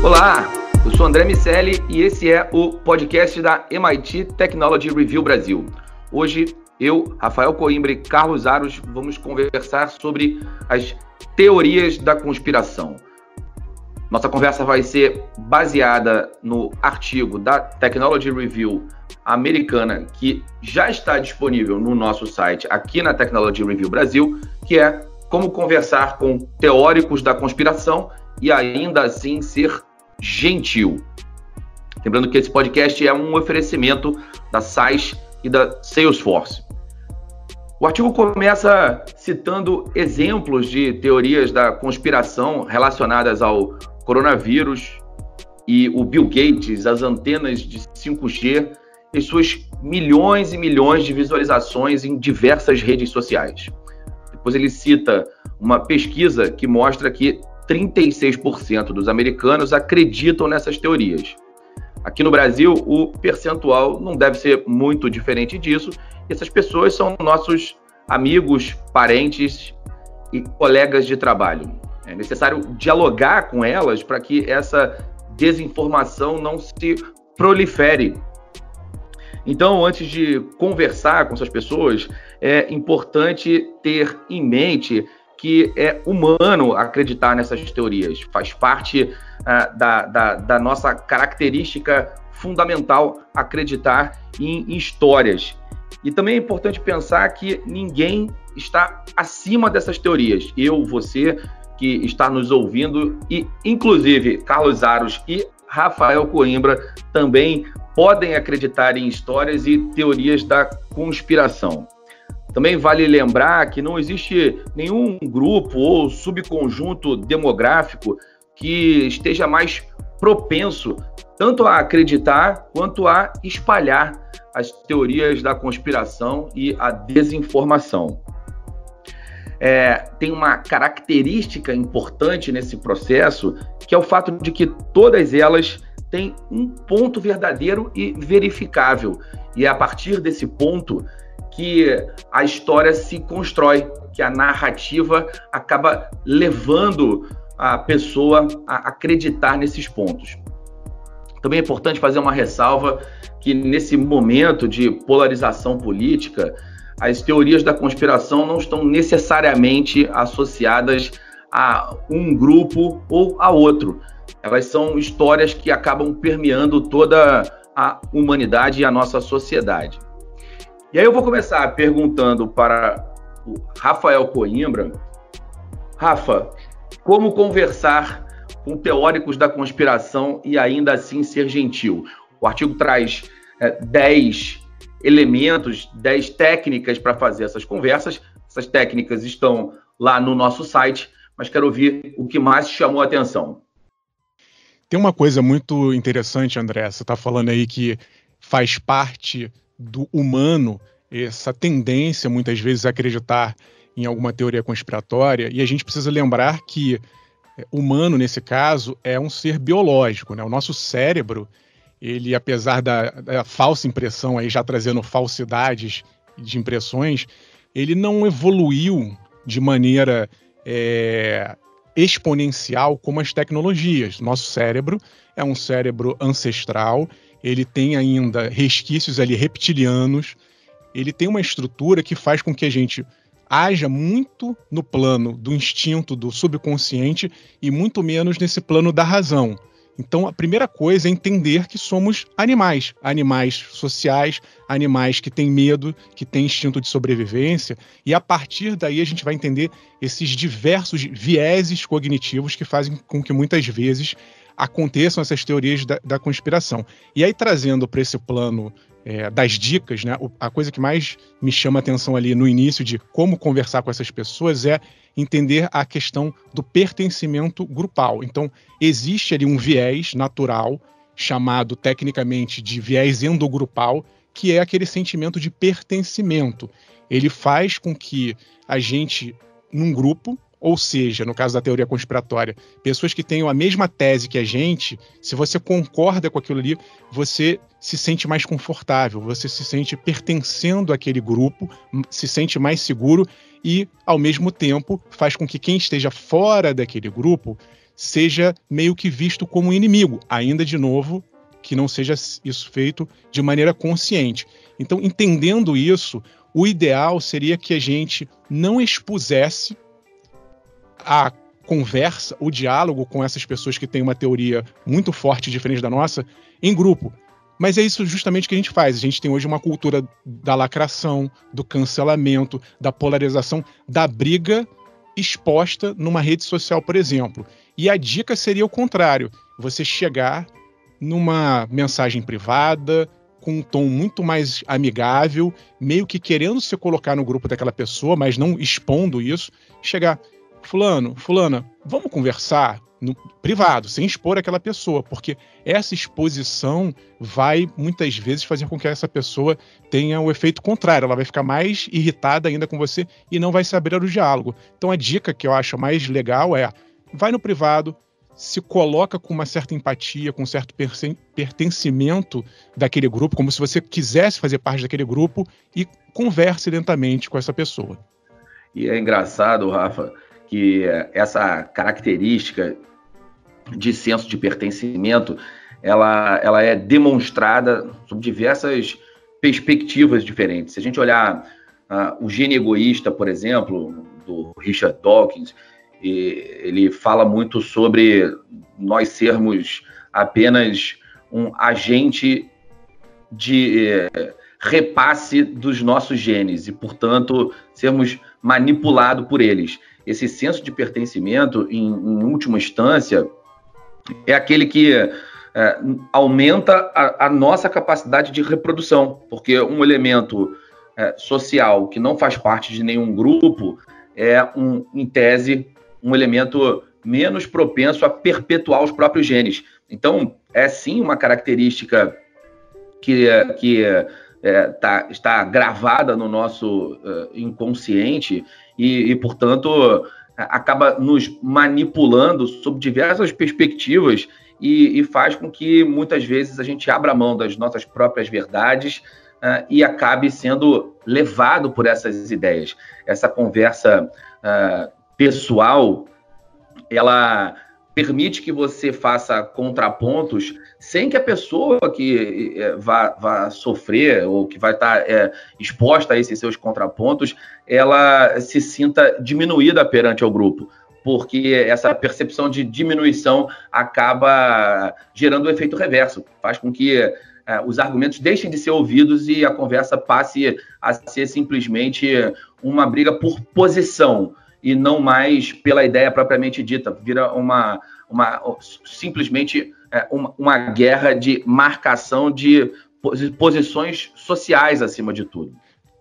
Olá, eu sou André Miceli e esse é o podcast da MIT Technology Review Brasil. Hoje, eu, Rafael Coimbra e Carlos Aros vamos conversar sobre as teorias da conspiração. Nossa conversa vai ser baseada no artigo da Technology Review americana, que já está disponível no nosso site aqui na Technology Review Brasil, que é Como Conversar com Teóricos da Conspiração e Ainda Assim Ser Gentil. Lembrando que esse podcast é um oferecimento da SAIS e da Salesforce. O artigo começa citando exemplos de teorias da conspiração relacionadas ao coronavírus e o Bill Gates, as antenas de 5G e suas milhões e milhões de visualizações em diversas redes sociais. Depois ele cita uma pesquisa que mostra que 36% dos americanos acreditam nessas teorias. Aqui no Brasil, o percentual não deve ser muito diferente disso. Essas pessoas são nossos amigos, parentes e colegas de trabalho. É necessário dialogar com elas para que essa desinformação não se prolifere. Então, antes de conversar com essas pessoas, é importante ter em mente que é humano acreditar nessas teorias. Faz parte da nossa característica fundamental acreditar em histórias. E também é importante pensar que ninguém está acima dessas teorias. Eu, você que está nos ouvindo e, inclusive, Carlos Aros e Rafael Coimbra também podem acreditar em histórias e teorias da conspiração. Também vale lembrar que não existe nenhum grupo ou subconjunto demográfico que esteja mais propenso tanto a acreditar quanto a espalhar as teorias da conspiração e a desinformação. Tem uma característica importante nesse processo, que é o fato de que todas elas têm um ponto verdadeiro e verificável. E é a partir desse ponto que a história se constrói, que a narrativa acaba levando a pessoa a acreditar nesses pontos. Também é importante fazer uma ressalva que nesse momento de polarização política, as teorias da conspiração não estão necessariamente associadas a um grupo ou a outro. Elas são histórias que acabam permeando toda a humanidade e a nossa sociedade. E aí eu vou começar perguntando para o Rafael Coimbra. Rafa, como conversar com teóricos da conspiração e ainda assim ser gentil? O artigo traz 10 elementos, 10 técnicas para fazer essas conversas. Essas técnicas estão lá no nosso site, mas quero ouvir o que mais chamou a atenção. Tem uma coisa muito interessante, André, você está falando aí que faz parte do humano essa tendência, muitas vezes, a acreditar em alguma teoria conspiratória, e a gente precisa lembrar que humano, nesse caso, é um ser biológico, né? O nosso cérebro, ele, apesar da falsa impressão, aí já trazendo falsidades de impressões, ele não evoluiu de maneira exponencial como as tecnologias. Nosso cérebro é um cérebro ancestral, ele tem ainda resquícios ali reptilianos, ele tem uma estrutura que faz com que a gente haja muito no plano do instinto, do subconsciente e muito menos nesse plano da razão. Então, a primeira coisa é entender que somos animais sociais, animais que têm medo, que têm instinto de sobrevivência, e a partir daí a gente vai entender esses diversos vieses cognitivos que fazem com que muitas vezes aconteçam essas teorias da conspiração. E aí, trazendo para esse plano das dicas, né, a coisa que mais me chama a atenção ali no início de como conversar com essas pessoas é entender a questão do pertencimento grupal. Então, existe ali um viés natural, chamado tecnicamente de viés endogrupal, que é aquele sentimento de pertencimento. Ele faz com que a gente, num grupo, ou seja, no caso da teoria conspiratória, pessoas que tenham a mesma tese que a gente, se você concorda com aquilo ali, você se sente mais confortável, você se sente pertencendo àquele grupo, se sente mais seguro e, ao mesmo tempo, faz com que quem esteja fora daquele grupo seja meio que visto como inimigo, ainda de novo, que não seja isso feito de maneira consciente. Então, entendendo isso, o ideal seria que a gente não expusesse a conversa, o diálogo com essas pessoas que têm uma teoria muito forte, diferente da nossa, em grupo. Mas é isso justamente que a gente faz. A gente tem hoje uma cultura da lacração, do cancelamento, da polarização, da briga exposta numa rede social, por exemplo. E a dica seria o contrário. Você chegar numa mensagem privada, com um tom muito mais amigável, meio que querendo se colocar no grupo daquela pessoa, mas não expondo isso, chegar, fulano, fulana, vamos conversar no privado, sem expor aquela pessoa, porque essa exposição vai, muitas vezes, fazer com que essa pessoa tenha o efeito contrário, ela vai ficar mais irritada ainda com você e não vai se abrir ao diálogo. Então a dica que eu acho mais legal é, vai no privado, se coloca com uma certa empatia, com um certo pertencimento daquele grupo, como se você quisesse fazer parte daquele grupo, e converse lentamente com essa pessoa. E é engraçado, Rafa, que essa característica de senso de pertencimento, ela é demonstrada sob diversas perspectivas diferentes. Se a gente olhar o Gene Egoísta, por exemplo, do Richard Dawkins, ele fala muito sobre nós sermos apenas um agente de repasse dos nossos genes e, portanto, sermos manipulados por eles. Esse senso de pertencimento, em última instância, é aquele que aumenta a nossa capacidade de reprodução, porque um elemento social que não faz parte de nenhum grupo é, em tese, um elemento menos propenso a perpetuar os próprios genes. Então, é sim uma característica que está gravada no nosso inconsciente e, portanto, acaba nos manipulando sob diversas perspectivas e faz com que, muitas vezes, a gente abra mão das nossas próprias verdades e acabe sendo levado por essas ideias. Essa conversa pessoal, ela permite que você faça contrapontos sem que a pessoa que vá sofrer ou que vai estar exposta a esses seus contrapontos, ela se sinta diminuída perante o grupo, porque essa percepção de diminuição acaba gerando um efeito reverso, faz com que os argumentos deixem de ser ouvidos e a conversa passe a ser simplesmente uma briga por posição e não mais pela ideia propriamente dita, vira simplesmente uma guerra de marcação de posições sociais acima de tudo.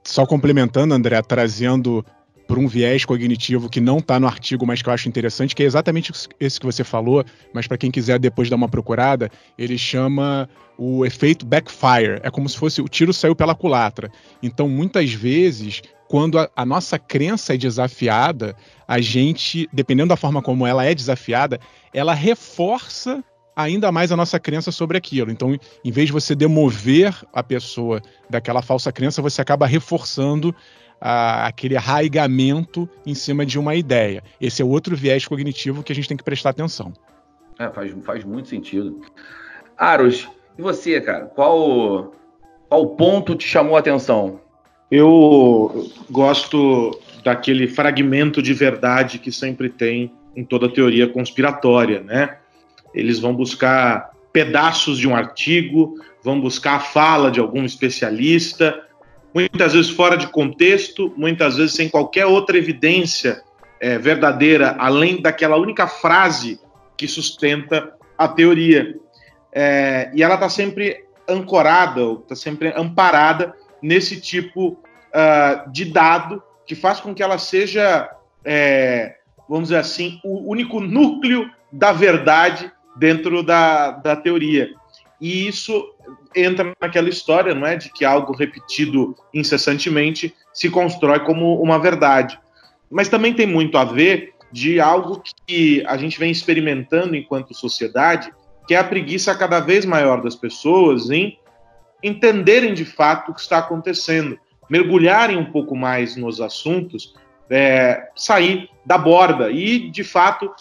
Só complementando, André, trazendo por um viés cognitivo que não está no artigo, mas que eu acho interessante, que é exatamente esse que você falou, mas para quem quiser depois dar uma procurada, ele chama o efeito backfire. É como se fosse o tiro saiu pela culatra. Então, muitas vezes, quando a nossa crença é desafiada, a gente, dependendo da forma como ela é desafiada, ela reforça ainda mais a nossa crença sobre aquilo. Então, em vez de você demover a pessoa daquela falsa crença, você acaba reforçando aquele arraigamento em cima de uma ideia. Esse é outro viés cognitivo que a gente tem que prestar atenção. Faz muito sentido. Aros, e você, cara? Qual ponto te chamou a atenção? Eu gosto daquele fragmento de verdade que sempre tem em toda teoria conspiratória, né? Eles vão buscar pedaços de um artigo, vão buscar a fala de algum especialista, muitas vezes fora de contexto, muitas vezes sem qualquer outra evidência verdadeira, além daquela única frase que sustenta a teoria. E ela está sempre ancorada, está sempre amparada nesse tipo de dado que faz com que ela seja, vamos dizer assim, o único núcleo da verdade dentro da teoria. E isso entra naquela história, não é, de que algo repetido incessantemente se constrói como uma verdade. Mas também tem muito a ver de algo que a gente vem experimentando enquanto sociedade, que é a preguiça cada vez maior das pessoas em entenderem de fato o que está acontecendo, mergulharem um pouco mais nos assuntos, sair da borda e, de fato,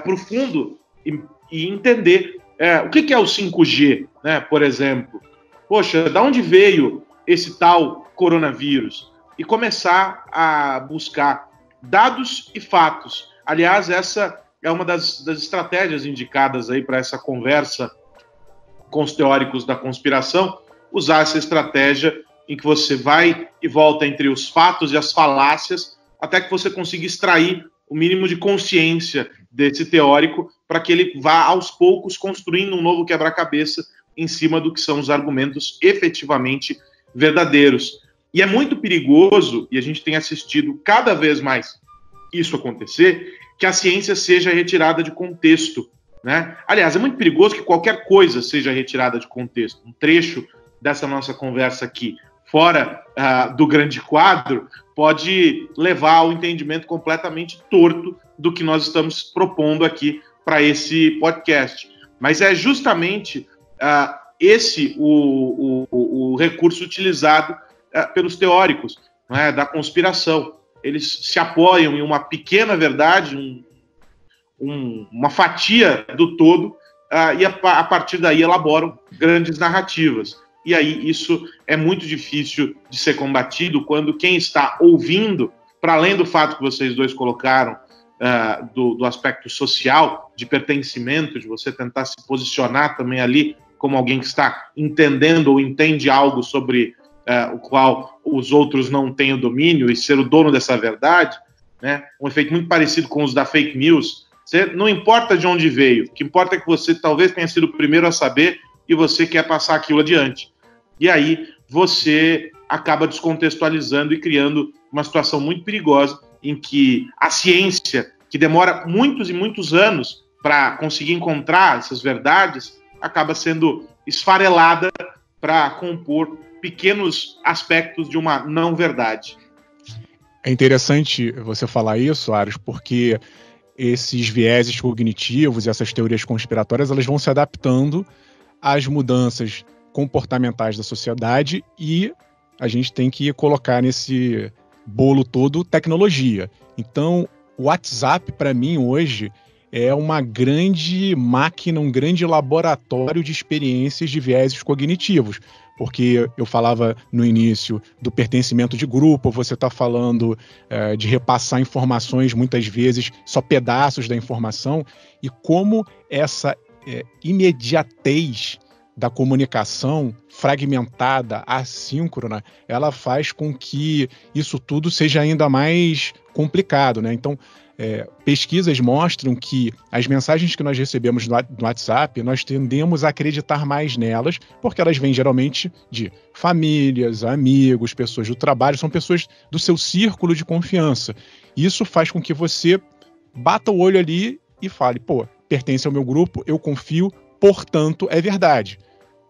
profundo e entender o que é o 5G, né, por exemplo. Poxa, da onde veio esse tal coronavírus? E começar a buscar dados e fatos. Aliás, essa é uma das estratégias indicadas aí para essa conversa com os teóricos da conspiração, usar essa estratégia em que você vai e volta entre os fatos e as falácias, até que você consiga extrair o mínimo de consciência desse teórico para que ele vá, aos poucos, construindo um novo quebra-cabeça em cima do que são os argumentos efetivamente verdadeiros. E é muito perigoso, e a gente tem assistido cada vez mais isso acontecer, que a ciência seja retirada de contexto, né? Aliás, é muito perigoso que qualquer coisa seja retirada de contexto. Um trecho dessa nossa conversa aqui, fora do grande quadro, pode levar ao entendimento completamente torto do que nós estamos propondo aqui para esse podcast. Mas é justamente esse o recurso utilizado pelos teóricos, né, da conspiração. Eles se apoiam em uma pequena verdade, uma fatia do todo, e a partir daí elaboram grandes narrativas. E aí isso é muito difícil de ser combatido quando quem está ouvindo, para além do fato que vocês dois colocaram, do aspecto social, de pertencimento, de você tentar se posicionar também ali como alguém que está entendendo ou entende algo sobre o qual os outros não têm o domínio e ser o dono dessa verdade, né? Um efeito muito parecido com os da fake news. Não importa de onde veio, o que importa é que você talvez tenha sido o primeiro a saber e você quer passar aquilo adiante. E aí você acaba descontextualizando e criando uma situação muito perigosa em que a ciência, que demora muitos e muitos anos para conseguir encontrar essas verdades, acaba sendo esfarelada para compor pequenos aspectos de uma não-verdade. É interessante você falar isso, Aros, porque esses vieses cognitivos e essas teorias conspiratórias, elas vão se adaptando às mudanças comportamentais da sociedade e a gente tem que colocar nesse bolo todo tecnologia. Então, o WhatsApp, para mim, hoje, é uma grande máquina, um grande laboratório de experiências de vieses cognitivos. Porque eu falava no início do pertencimento de grupo, você está falando de repassar informações, muitas vezes só pedaços da informação, e como essa imediatez da comunicação fragmentada, assíncrona, ela faz com que isso tudo seja ainda mais complicado, né? Então, pesquisas mostram que as mensagens que nós recebemos no WhatsApp, nós tendemos a acreditar mais nelas, porque elas vêm geralmente de famílias, amigos, pessoas do trabalho, são pessoas do seu círculo de confiança. Isso faz com que você bata o olho ali e fale, pertence ao meu grupo, eu confio, portanto, é verdade.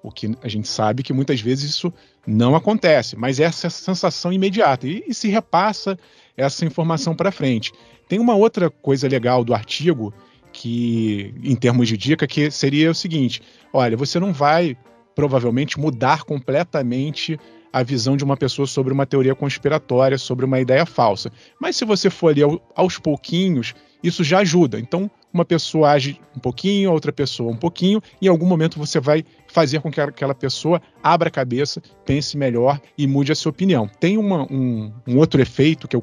O que a gente sabe que muitas vezes isso não acontece, mas essa sensação imediata e se repassa essa informação para frente. Tem uma outra coisa legal do artigo, que, em termos de dica, que seria o seguinte: olha, você não vai provavelmente mudar completamente a visão de uma pessoa sobre uma teoria conspiratória, sobre uma ideia falsa. Mas se você for ali aos pouquinhos, isso já ajuda. Então, uma pessoa age um pouquinho, a outra pessoa um pouquinho, e em algum momento você vai fazer com que aquela pessoa abra a cabeça, pense melhor e mude a sua opinião. Tem um outro efeito que eu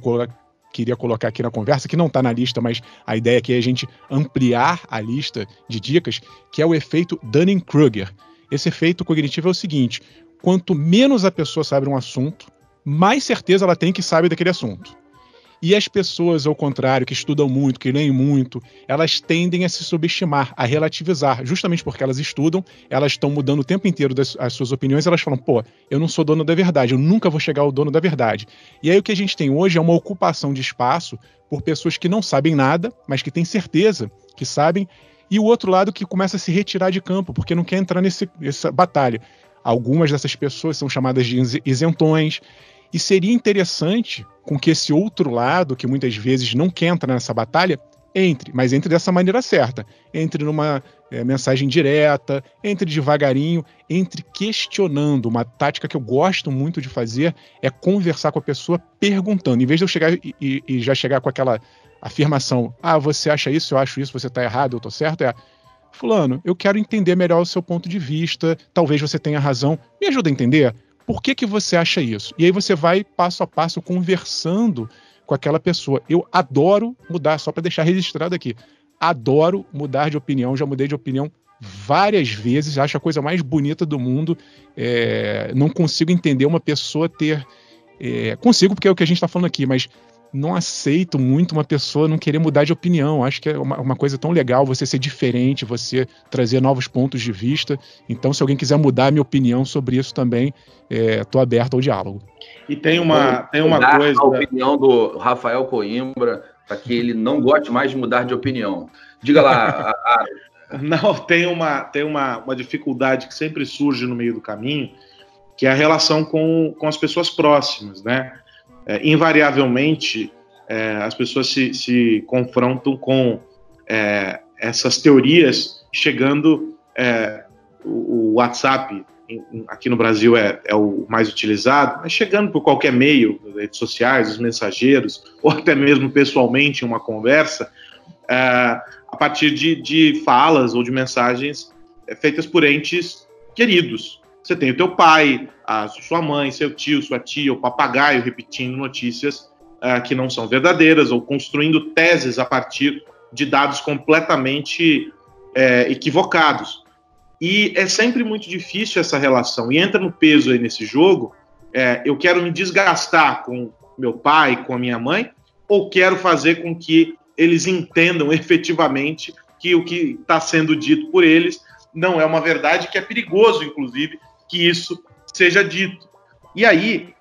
queria colocar aqui na conversa, que não está na lista, mas a ideia aqui é a gente ampliar a lista de dicas, que é o efeito Dunning-Kruger. Esse efeito cognitivo é o seguinte: quanto menos a pessoa sabe um assunto, mais certeza ela tem que sabe daquele assunto. E as pessoas, ao contrário, que estudam muito, que leem muito, elas tendem a se subestimar, a relativizar. Justamente porque elas estudam, elas estão mudando o tempo inteiro as suas opiniões, elas falam, eu não sou dono da verdade, eu nunca vou chegar ao dono da verdade. E aí o que a gente tem hoje é uma ocupação de espaço por pessoas que não sabem nada, mas que têm certeza que sabem, e o outro lado que começa a se retirar de campo, porque não quer entrar nessa batalha. Algumas dessas pessoas são chamadas de isentões, e seria interessante com que esse outro lado, que muitas vezes não quer entrar nessa batalha, mas entre dessa maneira certa. Entre numa mensagem direta, entre devagarinho, entre questionando. Uma tática que eu gosto muito de fazer é conversar com a pessoa perguntando. Em vez de eu chegar e já chegar com aquela afirmação, você acha isso, eu acho isso, você está errado, eu estou certo, fulano, eu quero entender melhor o seu ponto de vista, talvez você tenha razão, me ajuda a entender por que você acha isso. E aí você vai passo a passo conversando com aquela pessoa. Eu adoro mudar, só para deixar registrado aqui, adoro mudar de opinião, já mudei de opinião várias vezes, acho a coisa mais bonita do mundo. Não consigo entender uma pessoa ter... consigo, porque é o que a gente está falando aqui, mas não aceito muito uma pessoa não querer mudar de opinião. Acho que é uma coisa tão legal você ser diferente, você trazer novos pontos de vista. Então, se alguém quiser mudar a minha opinião sobre isso também, estou aberto ao diálogo. E tem uma coisa... A opinião do Rafael Coimbra, para que ele não goste mais de mudar de opinião. Diga lá, Não, tem uma dificuldade que sempre surge no meio do caminho, que é a relação com as pessoas próximas, né? Invariavelmente, as pessoas se confrontam com essas teorias chegando... o WhatsApp, aqui no Brasil, é o mais utilizado, mas chegando por qualquer meio, redes sociais, os mensageiros, ou até mesmo pessoalmente em uma conversa, a partir de falas ou de mensagens feitas por entes queridos. Você tem o teu pai, a sua mãe, seu tio, sua tia, o papagaio repetindo notícias que não são verdadeiras ou construindo teses a partir de dados completamente equivocados. E é sempre muito difícil essa relação. E entra no peso aí nesse jogo, eu quero me desgastar com meu pai, com a minha mãe, ou quero fazer com que eles entendam efetivamente que o que está sendo dito por eles não é uma verdade, que é perigoso, inclusive, que isso seja dito. E aí,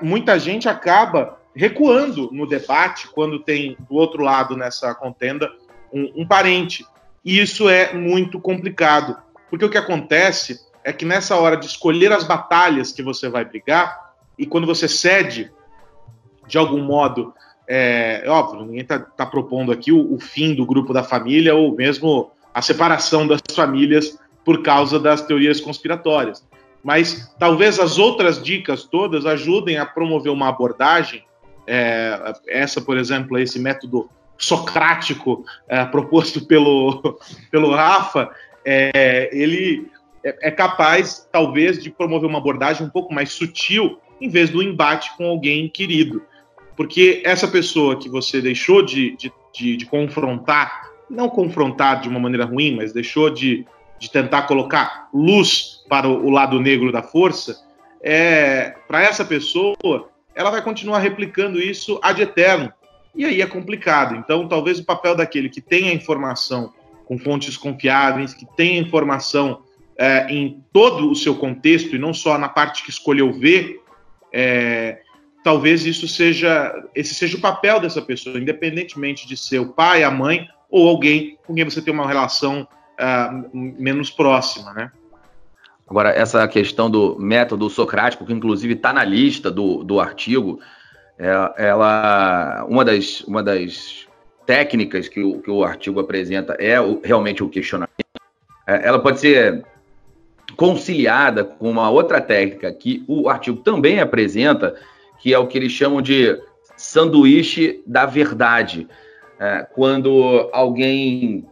muita gente acaba recuando no debate quando tem, do outro lado, nessa contenda, um parente. E isso é muito complicado, porque o que acontece é que nessa hora de escolher as batalhas que você vai brigar, e quando você cede, de algum modo, óbvio, ninguém está propondo aqui o fim do grupo da família ou mesmo a separação das famílias por causa das teorias conspiratórias. Mas talvez as outras dicas todas ajudem a promover uma abordagem, essa, por exemplo, esse método socrático proposto pelo Rafa, ele é capaz, talvez, de promover uma abordagem um pouco mais sutil, em vez do embate com alguém querido. Porque essa pessoa que você deixou de confrontar, não confrontar de uma maneira ruim, mas deixou de tentar colocar luz para o lado negro da força, para essa pessoa, ela vai continuar replicando isso ad eterno. E aí é complicado. Então, talvez o papel daquele que tem a informação com fontes confiáveis, que tem a informação em todo o seu contexto, e não só na parte que escolheu ver, talvez esse seja o papel dessa pessoa, independentemente de ser o pai, a mãe, ou alguém com quem você tem uma relação menos próxima, né? Agora, essa questão do método socrático, que inclusive está na lista do artigo, uma das técnicas que o artigo apresenta realmente o questionamento. Ela pode ser conciliada com uma outra técnica que o artigo também apresenta, que é o que eles chamam de sanduíche da verdade. Quando alguém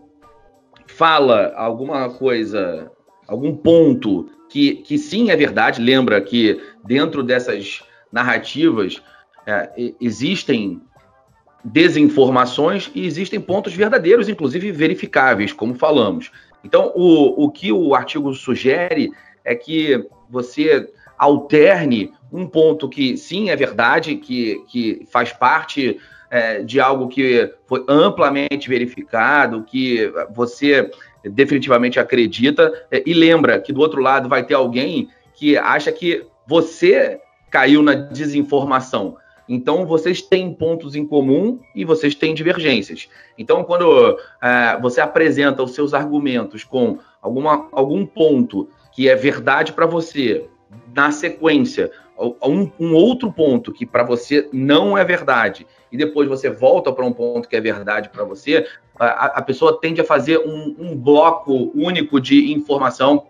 fala alguma coisa, algum ponto que sim é verdade, lembra que dentro dessas narrativas existem desinformações e existem pontos verdadeiros, inclusive verificáveis, como falamos. Então, o que o artigo sugere é que você alterne um ponto que sim é verdade, que faz parte de algo que foi amplamente verificado, que você definitivamente acredita, e lembra que do outro lado vai ter alguém que acha que você caiu na desinformação. Então, vocês têm pontos em comum e vocês têm divergências. Então, quando você apresenta os seus argumentos com algum ponto que é verdade para você, na sequência, um outro ponto que para você não é verdade, e depois você volta para um ponto que é verdade para você, a pessoa tende a fazer um bloco único de informação,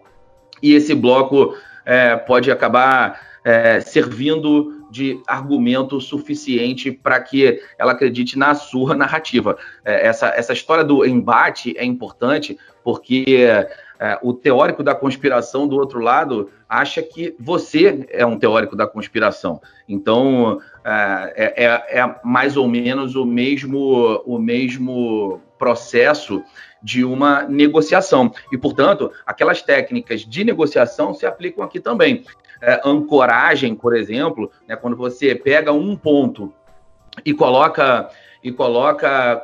e esse bloco pode acabar servindo de argumento suficiente para que ela acredite na sua narrativa. Essa história do embate é importante porque o teórico da conspiração do outro lado acha que você é um teórico da conspiração. Então, é mais ou menos o mesmo processo de uma negociação. E, portanto, aquelas técnicas de negociação se aplicam aqui também. Ancoragem, por exemplo, né, quando você pega um ponto e coloca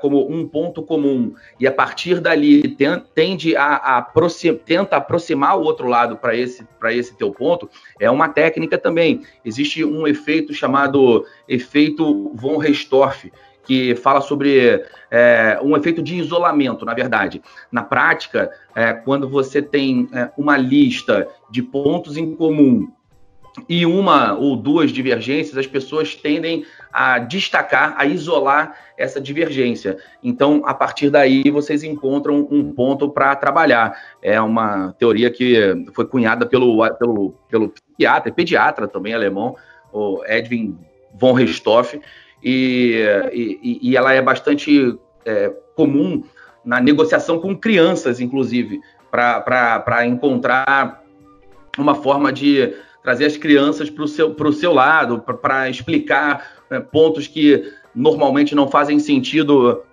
como um ponto comum e a partir dali tenta aproximar o outro lado para esse teu ponto, é uma técnica também. Existe um efeito chamado efeito von Restorff, que fala sobre um efeito de isolamento, na verdade. Na prática, quando você tem uma lista de pontos em comum e uma ou duas divergências, as pessoas tendem a destacar, a isolar essa divergência. Então, a partir daí, vocês encontram um ponto para trabalhar. É uma teoria que foi cunhada pelo pediatra também alemão, o Edwin von Restorff, e ela é bastante comum na negociação com crianças, inclusive, para encontrar uma forma de trazer as crianças para o seu lado, para explicar pontos que normalmente não fazem sentido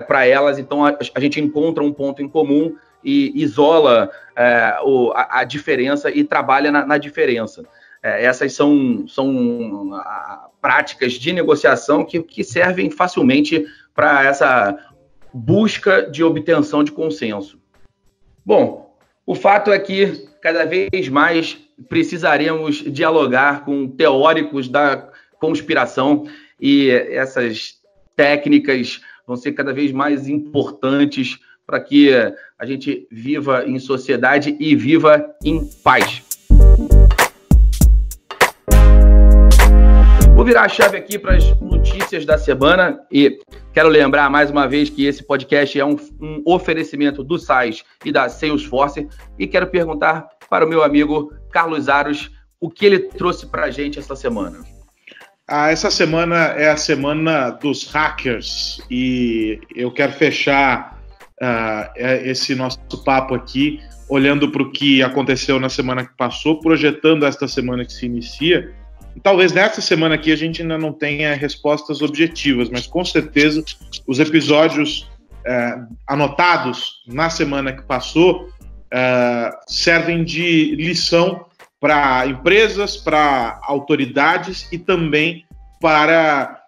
para elas. Então, a gente encontra um ponto em comum e isola a diferença e trabalha na diferença. Essas são práticas de negociação que servem facilmente para essa busca de obtenção de consenso. Bom, o fato é que cada vez mais precisaremos dialogar com teóricos da conspiração e essas técnicas vão ser cada vez mais importantes para que a gente viva em sociedade e viva em paz. Vou virar a chave aqui para as notícias da semana e quero lembrar mais uma vez que esse podcast é um oferecimento do SAIS e da Salesforce e quero perguntar para o meu amigo Carlos Aros o que ele trouxe para a gente essa semana. Essa semana é a semana dos hackers e eu quero fechar esse nosso papo aqui olhando para o que aconteceu na semana que passou, projetando esta semana que se inicia. E talvez nessa semana aqui a gente ainda não tenha respostas objetivas, mas com certeza os episódios anotados na semana que passou servem de lição para empresas, para autoridades e também para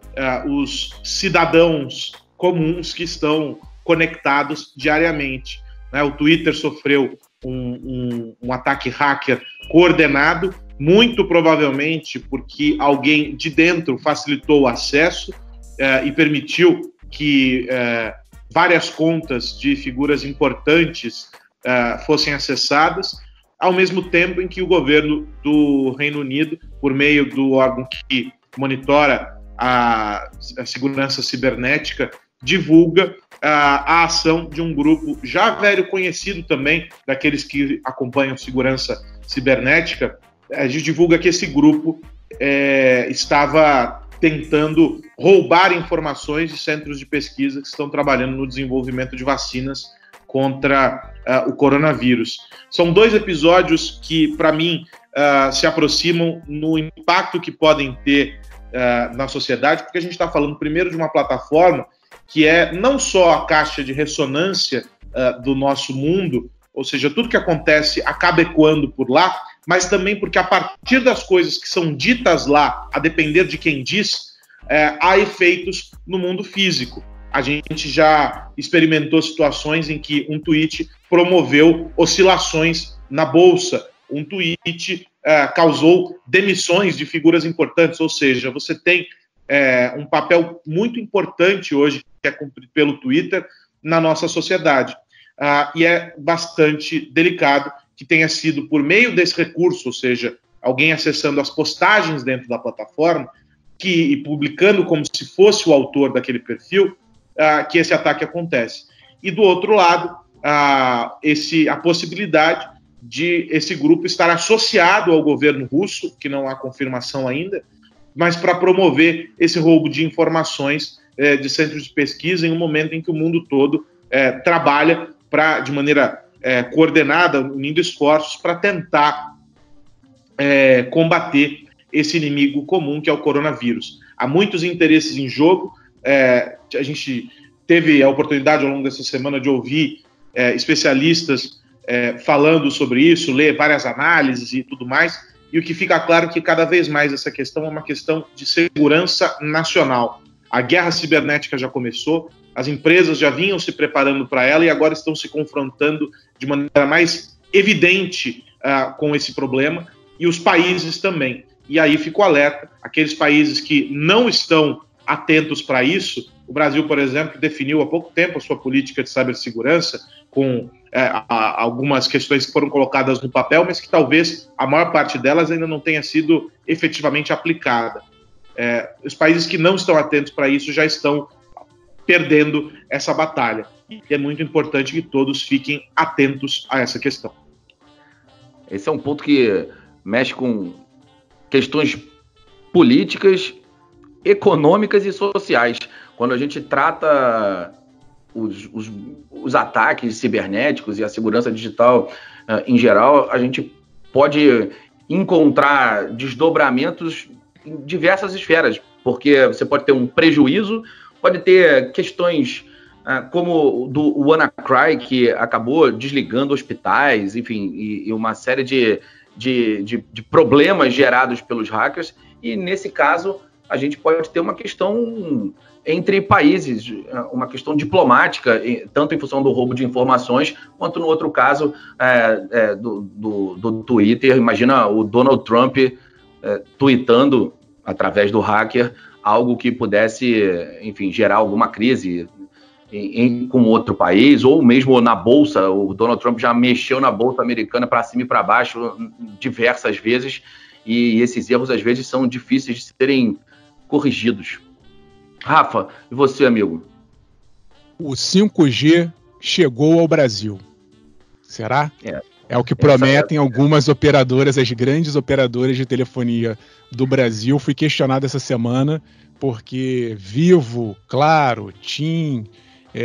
os cidadãos comuns que estão conectados diariamente. O Twitter sofreu um ataque hacker coordenado, muito provavelmente porque alguém de dentro facilitou o acesso e permitiu que várias contas de figuras importantes fossem acessadas, ao mesmo tempo em que o governo do Reino Unido, por meio do órgão que monitora a segurança cibernética, divulga a ação de um grupo já velho conhecido também, daqueles que acompanham segurança cibernética, divulga que esse grupo estava tentando roubar informações de centros de pesquisa que estão trabalhando no desenvolvimento de vacinas contra o coronavírus. São dois episódios que, para mim, se aproximam no impacto que podem ter na sociedade, porque a gente está falando primeiro de uma plataforma que é não só a caixa de ressonância do nosso mundo, ou seja, tudo que acontece acaba ecoando por lá, mas também porque a partir das coisas que são ditas lá, a depender de quem diz, há efeitos no mundo físico. A gente já experimentou situações em que um tweet promoveu oscilações na bolsa, um tweet causou demissões de figuras importantes, ou seja, você tem um papel muito importante hoje que é cumprido pelo Twitter na nossa sociedade. E é bastante delicado que tenha sido por meio desse recurso, ou seja, alguém acessando as postagens dentro da plataforma e publicando como se fosse o autor daquele perfil, que esse ataque acontece. E do outro lado, a possibilidade de esse grupo estar associado ao governo russo, que não há confirmação ainda, mas para promover esse roubo de informações de centros de pesquisa em um momento em que o mundo todo trabalha de maneira coordenada, unindo esforços para tentar combater esse inimigo comum que é o coronavírus. Há muitos interesses em jogo. A gente teve a oportunidade ao longo dessa semana de ouvir especialistas falando sobre isso, ler várias análises e tudo mais, e o que fica claro é que cada vez mais essa questão é uma questão de segurança nacional. A guerra cibernética já começou, as empresas já vinham se preparando para ela e agora estão se confrontando de maneira mais evidente com esse problema, e os países também. E aí fica o alerta, aqueles países que não estão atentos para isso. O Brasil, por exemplo, definiu há pouco tempo a sua política de cibersegurança com algumas questões que foram colocadas no papel, mas que talvez a maior parte delas ainda não tenha sido efetivamente aplicada. Os países que não estão atentos para isso já estão perdendo essa batalha. E é muito importante que todos fiquem atentos a essa questão. Esse é um ponto que mexe com questões políticas, econômicas e sociais. Quando a gente trata os ataques cibernéticos e a segurança digital em geral, a gente pode encontrar desdobramentos em diversas esferas, porque você pode ter um prejuízo, pode ter questões como do WannaCry, que acabou desligando hospitais, enfim, e uma série de problemas gerados pelos hackers, e nesse caso a gente pode ter uma questão entre países, uma questão diplomática, tanto em função do roubo de informações, quanto no outro caso do Twitter. Imagina o Donald Trump tweetando através do hacker algo que pudesse, enfim, gerar alguma crise com outro país, ou mesmo na Bolsa. O Donald Trump já mexeu na Bolsa americana para cima e para baixo diversas vezes, e esses erros às vezes são difíceis de serem corrigidos. Rafa, e você, amigo? O 5G chegou ao Brasil. Será? É o que prometem algumas operadoras, as grandes operadoras de telefonia do Brasil. Fui questionado essa semana porque Vivo, Claro, TIM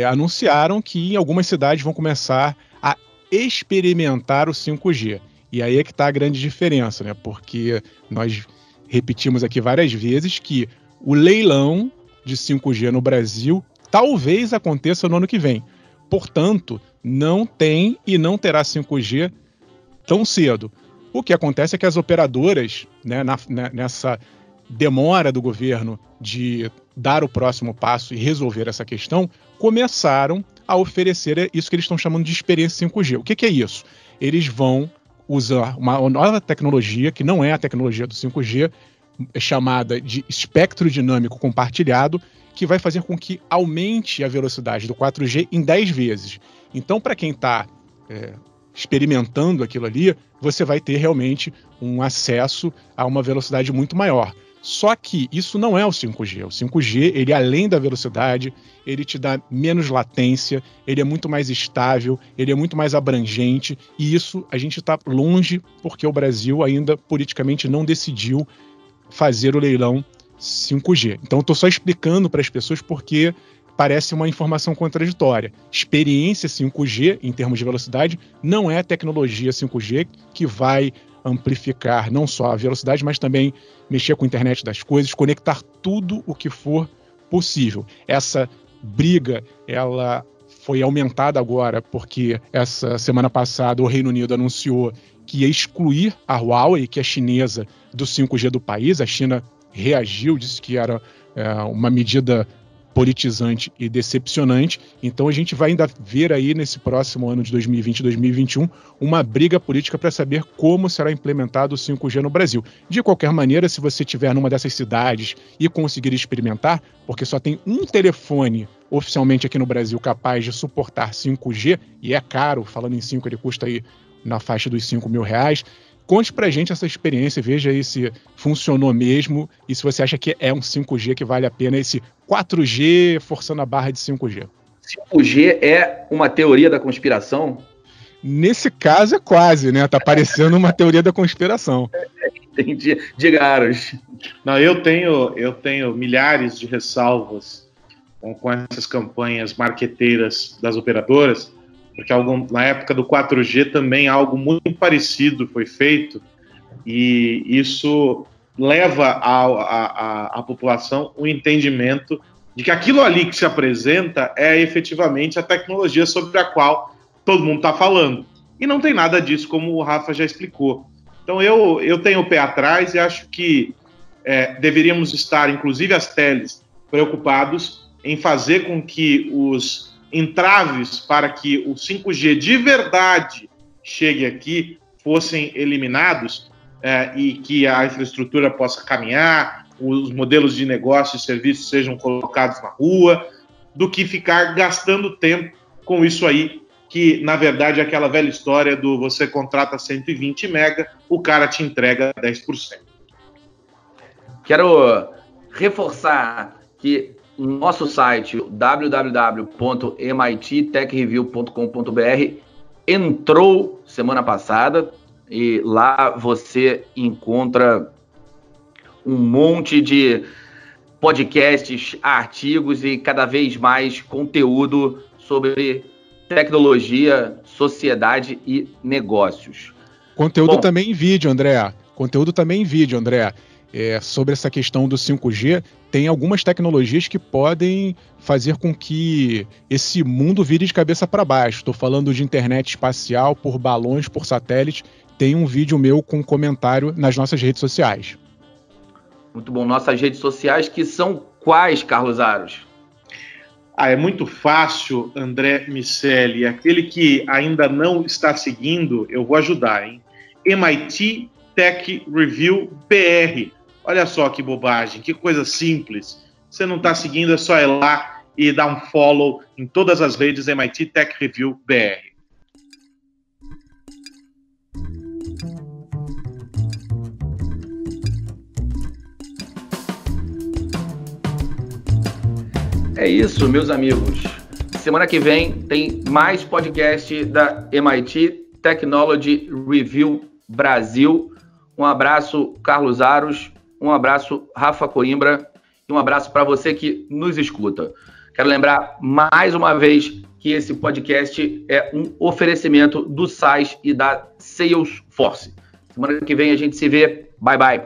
anunciaram que em algumas cidades vão começar a experimentar o 5G. E aí é que está a grande diferença, né? Porque nós repetimos aqui várias vezes que o leilão de 5G no Brasil talvez aconteça no ano que vem. Portanto, não tem e não terá 5G tão cedo. O que acontece é que as operadoras, né, nessa demora do governo de dar o próximo passo e resolver essa questão, começaram a oferecer isso que eles estão chamando de experiência 5G. O que é isso? Eles vão usar uma nova tecnologia, que não é a tecnologia do 5G, chamada de espectro dinâmico compartilhado, que vai fazer com que aumente a velocidade do 4G em 10 vezes. Então, para quem está experimentando aquilo ali, você vai ter realmente um acesso a uma velocidade muito maior. Só que isso não é o 5G. O 5G, ele além da velocidade, ele te dá menos latência, ele é muito mais estável, ele é muito mais abrangente, e isso a gente está longe porque o Brasil ainda politicamente não decidiu fazer o leilão 5G. Então, estou só explicando para as pessoas porque parece uma informação contraditória. Experiência 5G, em termos de velocidade, não é tecnologia 5G que vai amplificar não só a velocidade, mas também mexer com a internet das coisas, conectar tudo o que for possível. Essa briga, ela foi aumentada agora porque essa semana passada o Reino Unido anunciou que ia excluir a Huawei, que é chinesa, do 5G do país. A China reagiu, disse que era uma medida politizante e decepcionante. Então a gente vai ainda ver aí nesse próximo ano de 2020 e 2021 uma briga política para saber como será implementado o 5G no Brasil. De qualquer maneira, se você estiver numa dessas cidades e conseguir experimentar, porque só tem um telefone oficialmente aqui no Brasil capaz de suportar 5G, e é caro, falando em 5, ele custa aí na faixa dos R$5.000, conte pra gente essa experiência, veja aí se funcionou mesmo e se você acha que é um 5G que vale a pena, esse 4G forçando a barra de 5G. 5G é uma teoria da conspiração? Nesse caso é quase, né? Tá parecendo uma teoria da conspiração. Entendi. Diga, Aros. Não, eu tenho milhares de ressalvas com essas campanhas marqueteiras das operadoras, porque na época do 4G também algo muito parecido foi feito, e isso leva à população o entendimento de que aquilo ali que se apresenta é efetivamente a tecnologia sobre a qual todo mundo está falando. E não tem nada disso, como o Rafa já explicou. Então eu tenho o pé atrás e acho que deveríamos estar, inclusive as teles, preocupados em fazer com que os entraves para que o 5G de verdade chegue aqui fossem eliminados, e que a infraestrutura possa caminhar, os modelos de negócio e serviços sejam colocados na rua, do que ficar gastando tempo com isso aí, que na verdade é aquela velha história do você contrata 120 mega, o cara te entrega 10%. Quero reforçar que o nosso site, www.mittechreview.com.br, entrou semana passada e lá você encontra um monte de podcasts, artigos e cada vez mais conteúdo sobre tecnologia, sociedade e negócios. Conteúdo também em vídeo, André. Sobre essa questão do 5G, tem algumas tecnologias que podem fazer com que esse mundo vire de cabeça para baixo. Estou falando de internet espacial, por balões, por satélite. Tem um vídeo meu com comentário nas nossas redes sociais. Muito bom. Nossas redes sociais, que são quais, Carlos Aros? É muito fácil, André Miceli. Aquele que ainda não está seguindo, eu vou ajudar, hein? MIT Tech Review BR. Olha só que bobagem, que coisa simples. Você não está seguindo, é só ir lá e dar um follow em todas as redes MIT Tech Review BR. É isso, meus amigos. Semana que vem tem mais podcast da MIT Technology Review Brasil. Um abraço, Carlos Aros. Um abraço, Rafa Coimbra. E um abraço para você que nos escuta. Quero lembrar mais uma vez que esse podcast é um oferecimento do SaaS e da Salesforce. Semana que vem a gente se vê. Bye, bye.